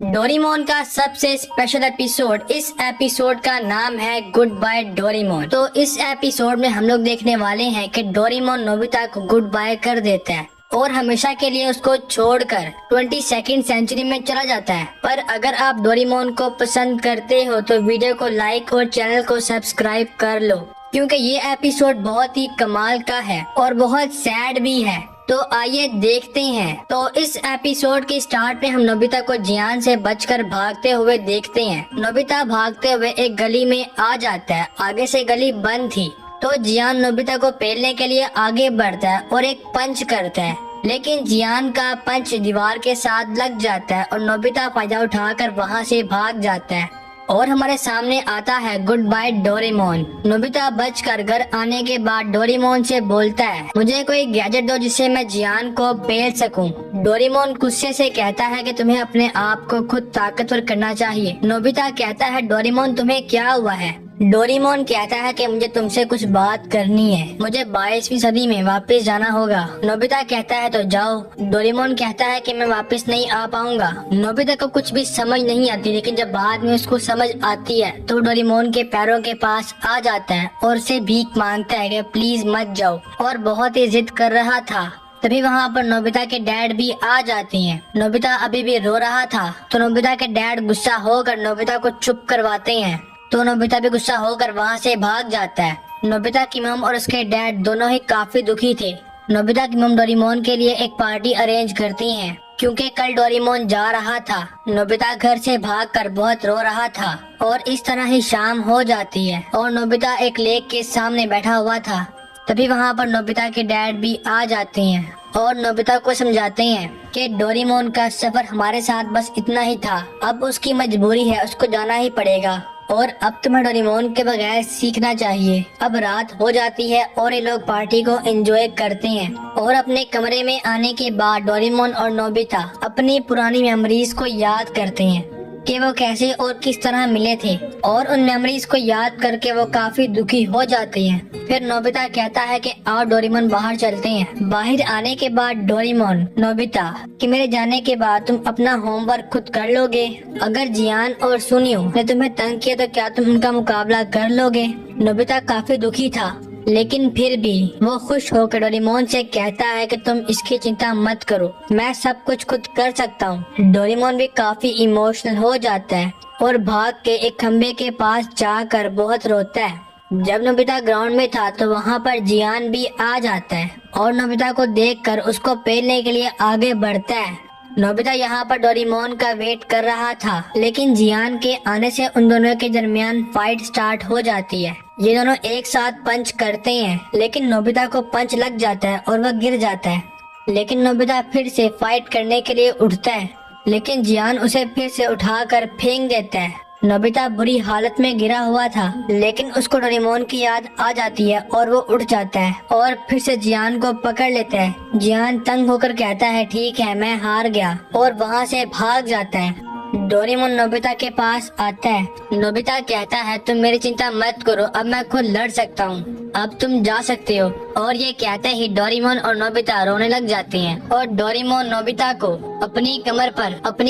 Doraemon का सबसे special episode, इस एपिसोड का नाम है गुड बाय डोरेमोन। तो इस एपिसोड में हम लोग देखने वाले हैं कि डोरेमोन नोबिता को गुड बाय कर देता है और हमेशा के लिए उसको छोड़कर 22वीं सेंचुरी में चला जाता है। पर अगर आप डोरेमोन को पसंद करते हो तो वीडियो को लाइक और चैनल को सब्सक्राइब कर लो, क्योंकि ये एपिसोड बहुत ही कमाल का है और बहुत सैड भी है। तो आइए देखते हैं। तो इस एपिसोड के स्टार्ट में हम नोबिता को जियान से बचकर भागते हुए देखते हैं। नोबिता भागते हुए एक गली में आ जाता है। आगे से गली बंद थी तो जियान नोबिता को पेलने के लिए आगे बढ़ता है और एक पंच करता है, लेकिन जियान का पंच दीवार के साथ लग जाता है और नोबिता फायदा उठाकर वहां से भाग जाता है और हमारे सामने आता है गुड बाय डोरेमोन। नोबिता बचकर घर आने के बाद डोरेमोन से बोलता है, मुझे कोई गैजेट दो जिससे मैं जियान को पेल सकूं। डोरेमोन गुस्से से कहता है कि तुम्हें अपने आप को खुद ताकतवर करना चाहिए। नोबिता कहता है, डोरेमोन तुम्हें क्या हुआ है? डोरेमोन कहता है कि मुझे तुमसे कुछ बात करनी है, मुझे 22वीं सदी में वापस जाना होगा। नोबिता कहता है तो जाओ। डोरेमोन कहता है कि मैं वापस नहीं आ पाऊंगा। नोबिता को कुछ भी समझ नहीं आती, लेकिन जब बाद में उसको समझ आती है तो डोरेमोन के पैरों के पास आ जाता है और उससे भीख मांगता है कि प्लीज मत जाओ, और बहुत ही जिद कर रहा था। तभी वहाँ पर नोबिता के डैड भी आ जाते हैं। नोबिता अभी भी रो रहा था तो नोबिता के डैड गुस्सा होकर नोबिता को चुप करवाते हैं, तो नोबिता भी गुस्सा होकर वहाँ से भाग जाता है। नोबिता की मम और उसके डैड दोनों ही काफी दुखी थे। नोबिता की मम डोरेमोन के लिए एक पार्टी अरेंज करती हैं, क्योंकि कल डोरेमोन जा रहा था। नोबिता घर से भागकर बहुत रो रहा था और इस तरह ही शाम हो जाती है और नोबिता एक लेक के सामने बैठा हुआ था। तभी वहाँ पर नोबिता के डैड भी आ जाते हैं और नोबिता को समझाते हैं कि डोरेमोन का सफर हमारे साथ बस इतना ही था, अब उसकी मजबूरी है, उसको जाना ही पड़ेगा और अब तुम्हें डोरेमोन के बगैर सीखना चाहिए। अब रात हो जाती है और ये लोग पार्टी को एंजॉय करते हैं और अपने कमरे में आने के बाद डोरेमोन और नोबिता अपनी पुरानी मेमोरीज को याद करते हैं कि वो कैसे और किस तरह मिले थे, और उन मेमोरीज को याद करके वो काफी दुखी हो जाते हैं। फिर नोबिता कहता है कि आओ डोरेमोन बाहर चलते हैं। बाहर आने के बाद डोरेमोन नोबिता कि मेरे जाने के बाद तुम अपना होमवर्क खुद कर लोगे। अगर जियान और सुनियो ने तुम्हें तंग किया तो क्या तुम उनका मुकाबला कर लोगे? नोबिता काफी दुखी था, लेकिन फिर भी वो खुश होकर डोरेमोन से कहता है कि तुम इसकी चिंता मत करो, मैं सब कुछ खुद कर सकता हूँ। डोरेमोन भी काफी इमोशनल हो जाता है और भाग के एक खम्बे के पास जाकर बहुत रोता है। जब नोबिता ग्राउंड में था तो वहाँ पर जियान भी आ जाता है और नोबिता को देखकर उसको पेलने के लिए आगे बढ़ता है। नोबिता यहाँ पर डोरेमोन का वेट कर रहा था, लेकिन जियान के आने से उन दोनों के दरमियान फाइट स्टार्ट हो जाती है। ये दोनों एक साथ पंच करते हैं, लेकिन नोबिता को पंच लग जाता है और वह गिर जाता है। लेकिन नोबिता फिर से फाइट करने के लिए उठता है, लेकिन जियान उसे फिर से उठाकर फेंक देता है। नोबिता बुरी हालत में गिरा हुआ था, लेकिन उसको डोरेमोन की याद आ जाती है और वो उठ जाता है और फिर से जियान को पकड़ लेता है। जियान तंग होकर कहता है, ठीक है मैं हार गया, और वहाँ से भाग जाता है। डोरेमोन नोबिता के पास आता है। नोबिता कहता है, तुम मेरी चिंता मत करो, अब मैं खुद लड़ सकता हूँ, अब तुम जा सकते हो। और ये कहते ही डोरेमोन और नोबिता रोने लग जाते हैं और डोरेमोन नोबिता को अपनी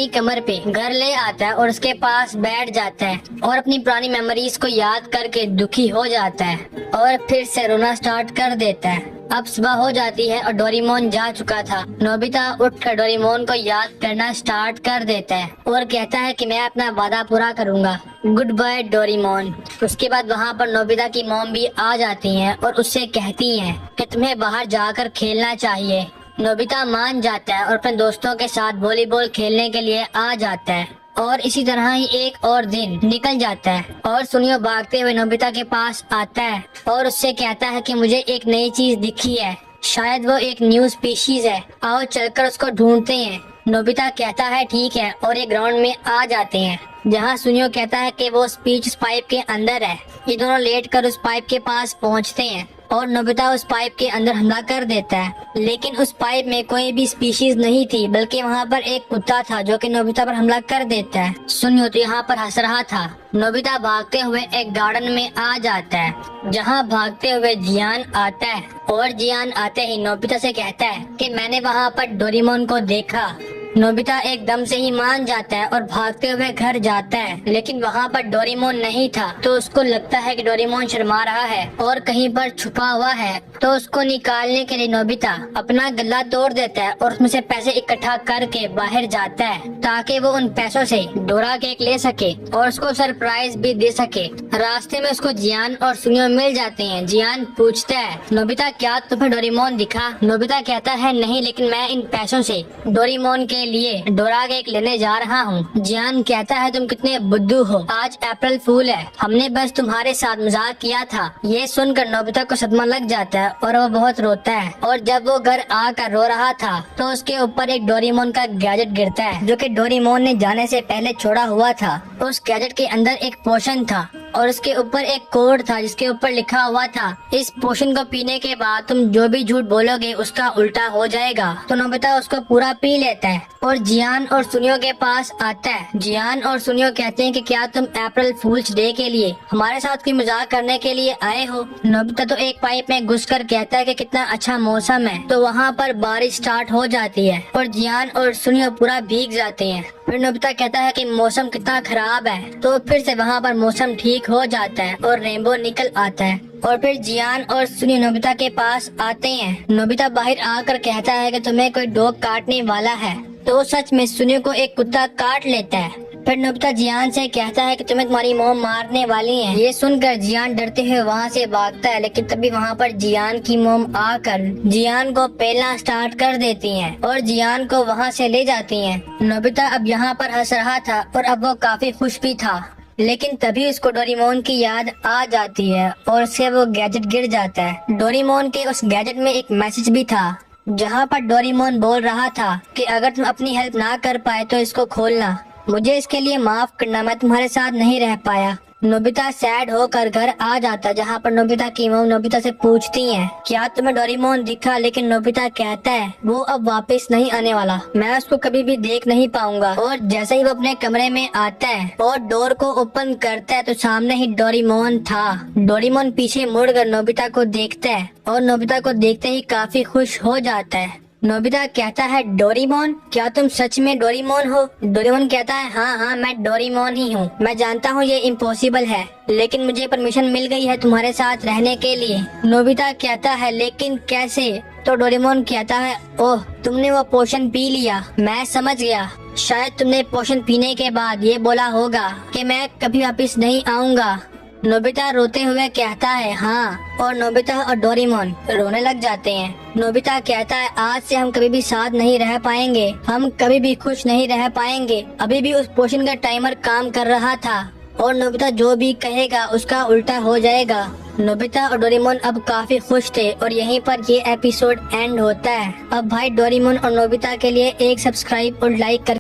कमर पे घर ले आता है और उसके पास बैठ जाता है और अपनी पुरानी मेमोरीज को याद करके दुखी हो जाता है और फिर से रोना स्टार्ट कर देता है। अब सुबह हो जाती है और डोरेमोन जा चुका था। नोबिता उठकर डोरेमोन को याद करना स्टार्ट कर देता है और कहता है कि मैं अपना वादा पूरा करूंगा, गुड बाय डोरेमोन। उसके बाद वहाँ पर नोबिता की मॉम भी आ जाती हैं और उससे कहती हैं कि तुम्हें बाहर जाकर खेलना चाहिए। नोबिता मान जाता है और अपने दोस्तों के साथ वॉलीबॉल खेलने के लिए आ जाता है और इसी तरह ही एक और दिन निकल जाता है और सुनियो भागते हुए नोबिता के पास आता है और उससे कहता है कि मुझे एक नई चीज दिखी है, शायद वो एक न्यू स्पीशीज है, आओ चलकर उसको ढूंढते हैं। नोबिता कहता है ठीक है और एक ग्राउंड में आ जाते हैं जहाँ सुनियो कहता है कि वो स्पीच उस पाइप के अंदर है। ये दोनों लेट कर उस पाइप के पास पहुँचते हैं और नोबिता उस पाइप के अंदर हमला कर देता है, लेकिन उस पाइप में कोई भी स्पीशीज नहीं थी, बल्कि वहाँ पर एक कुत्ता था जो कि नोबिता पर हमला कर देता है। सुनियो तो यहाँ पर हंस रहा था। नोबिता भागते हुए एक गार्डन में आ जाता है जहाँ भागते हुए जियान आता है और जियान आते ही नोबिता से कहता है कि मैंने वहाँ पर डोरेमोन को देखा नोबिता एकदम से ही मान जाता है और भागते हुए घर जाता है, लेकिन वहाँ पर डोरेमोन नहीं था। तो उसको लगता है कि डोरेमोन शर्मा रहा है और कहीं पर छुपा हुआ है। तो उसको निकालने के लिए नोबिता अपना गला तोड़ देता है और उसमें से पैसे इकट्ठा करके बाहर जाता है ताकि वो उन पैसों से डोरा केक ले सके और उसको सरप्राइज भी दे सके। रास्ते में उसको जियान और सुनियो मिल जाते हैं। जियान पूछता है, नोबिता क्या तुम्हें डोरेमोन दिखा? नोबिता कहता है नहीं, लेकिन मैं इन पैसों से डोरेमोन के लिए डोरा केक लेने जा रहा हूँ। जियान कहता है तुम कितने बुद्धू हो, आज अप्रैल फूल है, हमने बस तुम्हारे साथ मजाक किया था। ये सुनकर नोबिता को सदमा लग जाता है और वो बहुत रोता है। और जब वो घर आकर रो रहा था तो उसके ऊपर एक डोरेमोन का गैजेट गिरता है जो कि डोरेमोन ने जाने से पहले छोड़ा हुआ था। उस गैजेट के अंदर एक पोशन था और उसके ऊपर एक कोड था जिसके ऊपर लिखा हुआ था, इस पोशन को पीने के बाद तुम जो भी झूठ बोलोगे उसका उल्टा हो जाएगा। तो नोबिता उसको पूरा पी लेता है और जियान और सुनियो के पास आता है। जियान और सुनियो कहते हैं कि क्या तुम अप्रैल फूल्स डे के लिए हमारे साथ कोई मजाक करने के लिए आए हो? नोबिता तो एक पाइप में घुसकर कहता है कि कितना अच्छा मौसम है। तो वहाँ पर बारिश स्टार्ट हो जाती है और जियान और सुनियो पूरा भीग जाते हैं। फिर नोबिता कहता है कि मौसम कितना खराब है। तो फिर से वहाँ पर मौसम ठीक हो जाता है और रेनबो निकल आता है और फिर जियान और सुनियो नोबिता के पास आते हैं। नोबिता बाहर आकर कहता है कि तुम्हें कोई डॉग काटने वाला है। तो सच में सुनियो को एक कुत्ता काट लेता है। फिर नोबिता जियान से कहता है कि तुम्हें तुम्हारी मॉम मारने वाली है। ये सुनकर जियान डरते हुए वहाँ से भागता है, लेकिन तभी वहाँ पर जियान की मॉम आकर जियान को पेलना स्टार्ट कर देती हैं और जियान को वहाँ से ले जाती हैं। नोबिता अब यहाँ पर हंस रहा था और अब वो काफी खुश भी था, लेकिन तभी उसको डोरेमोन की याद आ जाती है और उससे वो गैजेट गिर जाता है। डोरेमोन के उस गैजेट में एक मैसेज भी था जहाँ पर डोरेमोन बोल रहा था कि अगर तुम अपनी हेल्प ना कर पाए तो इसको खोलना, मुझे इसके लिए माफ करना, मैं तुम्हारे साथ नहीं रह पाया। नोबिता सैड होकर घर आ जाता, जहाँ पर नोबिता की मॉम नोबिता से पूछती है क्या तुम्हें डोरेमोन दिखा? लेकिन नोबिता कहता है वो अब वापस नहीं आने वाला, मैं उसको कभी भी देख नहीं पाऊंगा। और जैसे ही वो अपने कमरे में आता है और डोर को ओपन करता है तो सामने ही डोरेमोन था। डोरेमोन पीछे मुड़कर नोबिता को देखता है और नोबिता को देखते ही काफी खुश हो जाता है। नोबिता कहता है डोरेमोन, क्या तुम सच में डोरेमोन हो? डोरेमोन कहता है हाँ, मैं डोरेमोन ही हूँ। मैं जानता हूँ ये इम्पॉसिबल है, लेकिन मुझे परमिशन मिल गई है तुम्हारे साथ रहने के लिए। नोबिता कहता है लेकिन कैसे? तो डोरेमोन कहता है ओह, तुमने वो पोशन पी लिया, मैं समझ गया। शायद तुमने पोशन पीने के बाद ये बोला होगा कि मैं कभी वापिस नहीं आऊँगा। नोबिता रोते हुए कहता है हाँ, और नोबिता और डोरेमोन रोने लग जाते हैं। नोबिता कहता है आज से हम कभी भी साथ नहीं रह पाएंगे, हम कभी भी खुश नहीं रह पाएंगे। अभी भी उस पोशन का टाइमर काम कर रहा था और नोबिता जो भी कहेगा उसका उल्टा हो जाएगा। नोबिता और डोरेमोन अब काफी खुश थे और यहीं पर ये एपिसोड एंड होता है। अब भाई डोरेमोन और नोबिता के लिए एक सब्सक्राइब और लाइक कर